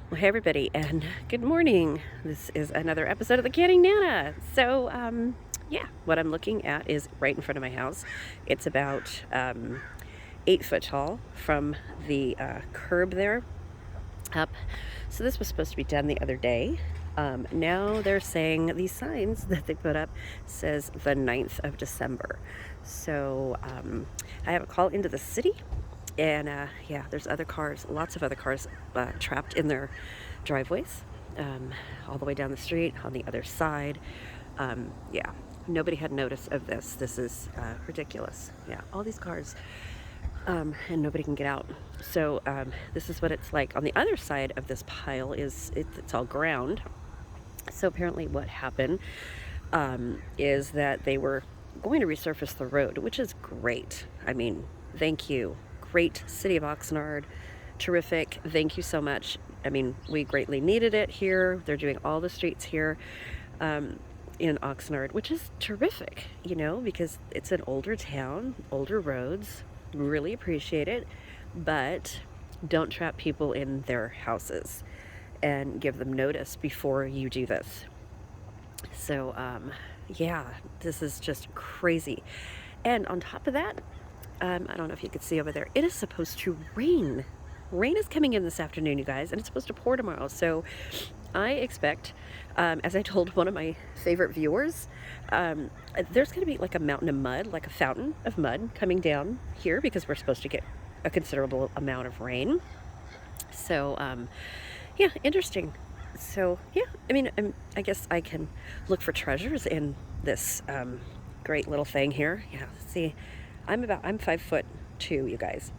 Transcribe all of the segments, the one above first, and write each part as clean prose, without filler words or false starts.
Well, hey everybody, and good morning. This is another episode of the Canning Nana. So, yeah, what I'm looking at is right in front of my house. It's about 8 foot tall from the curb there up. So this was supposed to be done the other day. Now they're saying these signs that they put up says the 9th of December. So I have a call into the city. And yeah, there's other cars, lots of other cars trapped in their driveways, all the way down the street on the other side. Yeah, nobody had notice of this. This is ridiculous. Yeah, all these cars, and nobody can get out. So this is what it's like. On the other side of this pile it's all ground. So apparently what happened is that they were going to resurface the road, which is great. I mean, thank you. Great city of Oxnard. Terrific. Thank you so much. I mean, we greatly needed it here. They're doing all the streets here in Oxnard, which is terrific, because it's an older town, older roads. Really appreciate it. But don't trap people in their houses and give them notice before you do this. So, yeah, this is just crazy. And on top of that, I don't know if you could see over there, it is supposed to rain. Rain is coming in this afternoon, you guys, and it's supposed to pour tomorrow. So I expect, as I told one of my favorite viewers, there's going to be like a mountain of mud, like a fountain of mud coming down here because we're supposed to get a considerable amount of rain. So, yeah, interesting. So, yeah, I mean, I guess I can look for treasures in this great little thing here. Yeah, see, I'm 5'2", you guys.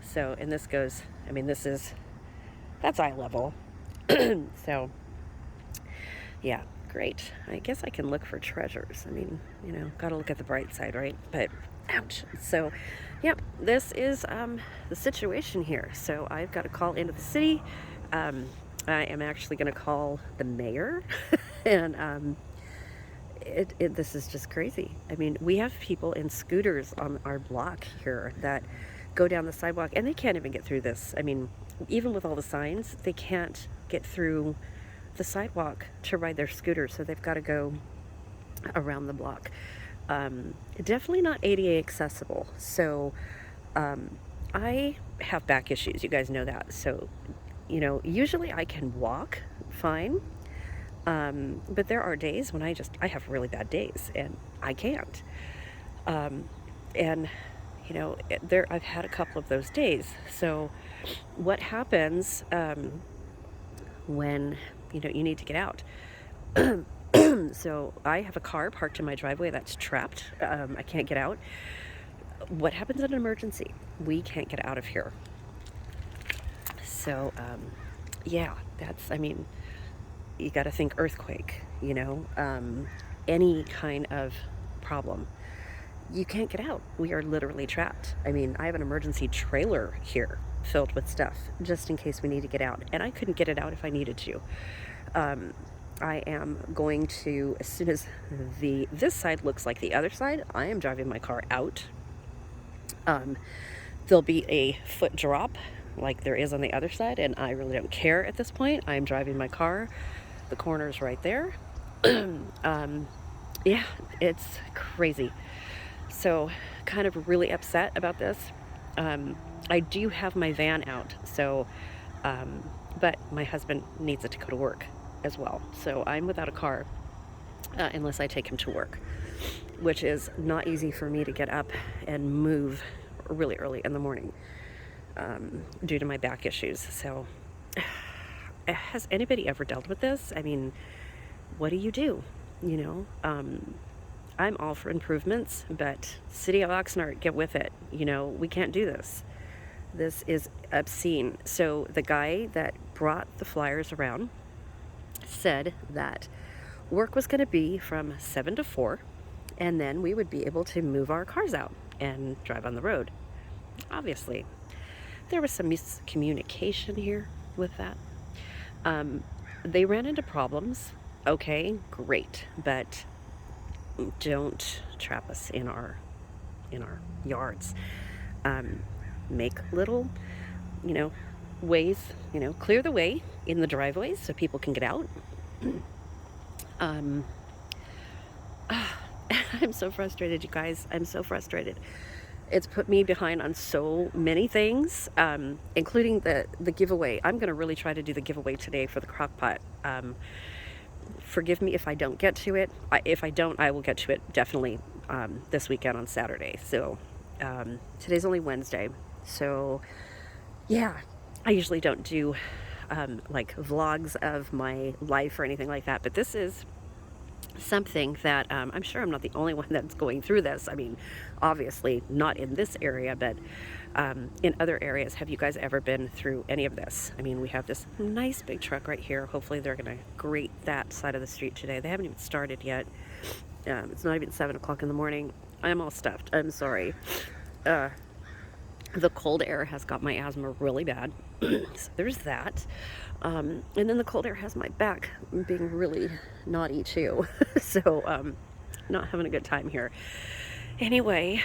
So, and this goes, I mean, that's eye level. So, yeah, great. I guess I can look for treasures. I mean, gotta look at the bright side, right? But, ouch. So, yeah, this is the situation here. So I've got to call into the city. I am actually going to call the mayor. And this is just crazy. I mean, we have people in scooters on our block here that go down the sidewalk and they can't even get through this. I mean, even with all the signs, they can't get through the sidewalk to ride their scooter, so they've got to go around the block. Definitely not ADA accessible. So I have back issues. You guys know that. So, usually I can walk fine. But there are days when I have really bad days and I can't. And I've had a couple of those days. So what happens, when, you need to get out? So I have a car parked in my driveway that's trapped. I can't get out. What happens in an emergency? We can't get out of here. So, yeah, you got to think earthquake, any kind of problem. You can't get out. We are literally trapped. I mean, I have an emergency trailer here filled with stuff just in case we need to get out. And I couldn't get it out if I needed to. I am going to, as soon as this side looks like the other side, I am driving my car out. There'll be a foot drop like there is on the other side, and I really don't care at this point. I'm driving my car. The corner's right there. Yeah, it's crazy. So, kind of really upset about this. I do have my van out, so, but my husband needs it to go to work as well. So I'm without a car unless I take him to work, which is not easy for me to get up and move really early in the morning due to my back issues. So has anybody ever dealt with this? I mean, what do you do? I'm all for improvements, but City of Oxnard, get with it. We can't do this. This is obscene. So the guy that brought the flyers around said that work was going to be from 7 to 4, and then we would be able to move our cars out and drive on the road. Obviously, there was some miscommunication here with that. They ran into problems. Okay, great, but don't trap us in our yards. Make little, ways, clear the way in the driveways so people can get out. I'm so frustrated, you guys. I'm so frustrated. It's put me behind on so many things, including the giveaway. I'm going to really try to do the giveaway today for the crock pot. Forgive me if I don't get to it. If I don't, I will get to it definitely this weekend on Saturday. So today's only Wednesday. So yeah, I usually don't do like vlogs of my life or anything like that. But this is something that I'm sure I'm not the only one that's going through this. I mean, obviously not in this area, but in other areas. Have you guys ever been through any of this? I mean, we have this nice big truck right here. Hopefully they're going to grate that side of the street today. They haven't even started yet. It's not even 7 o'clock in the morning. I'm all stuffed. I'm sorry. The cold air has got my asthma really bad. So there's that. And then the cold air has my back being really naughty too. So not having a good time here. Anyway,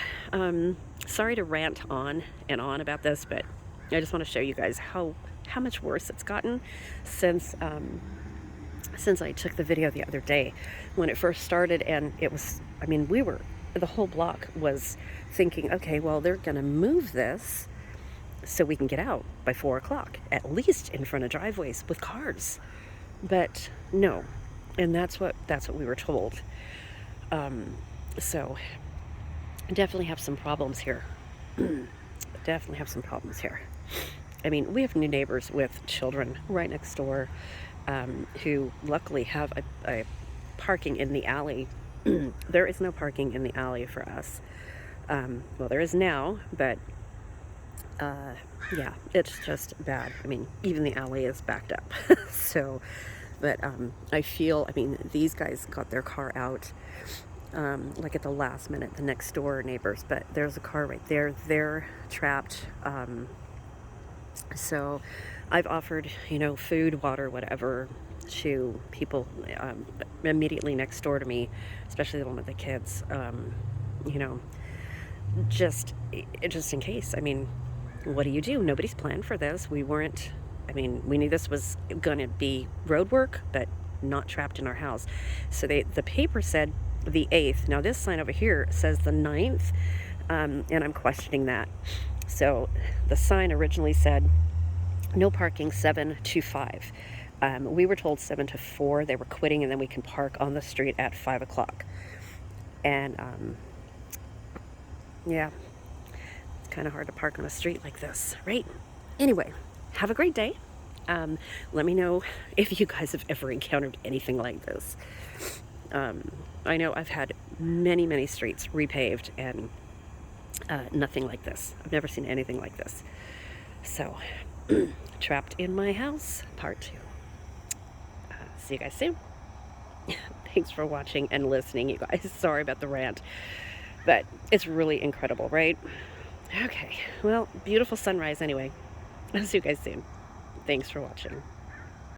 sorry to rant on and on about this, but I just want to show you guys how much worse it's gotten since I took the video the other day when it first started. And it was, I mean, the whole block was thinking, okay, well, they're going to move this so we can get out by 4 o'clock, at least in front of driveways with cars. But no, and that's what we were told. So definitely have some problems here. Definitely have some problems here. I mean, we have new neighbors with children right next door who luckily have a parking in the alley. There is no parking in the alley for us. Well, there is now, but yeah, it's just bad. I mean, even the alley is backed up. So, but I mean, these guys got their car out like at the last minute, the next door neighbors, but there's a car right there. They're trapped. So I've offered, food, water, whatever, to people immediately next door to me, especially the one with the kids, just in case. I mean, what do you do? Nobody's planned for this. We knew this was going to be road work, but not trapped in our house. So the paper said the 8th. Now this sign over here says the 9th, and I'm questioning that. So the sign originally said no parking 7 to 5. We were told 7 to 4. They were quitting, and then we can park on the street at 5 o'clock. And yeah, it's kind of hard to park on a street like this, right? Anyway, have a great day. Let me know if you guys have ever encountered anything like this. I know I've had many streets repaved and nothing like this. I've never seen anything like this. So, trapped in my house, part 2. See you guys soon. Thanks for watching and listening, you guys. Sorry about the rant, but it's really incredible, right? Okay, well, beautiful sunrise anyway. I'll see you guys soon. Thanks for watching.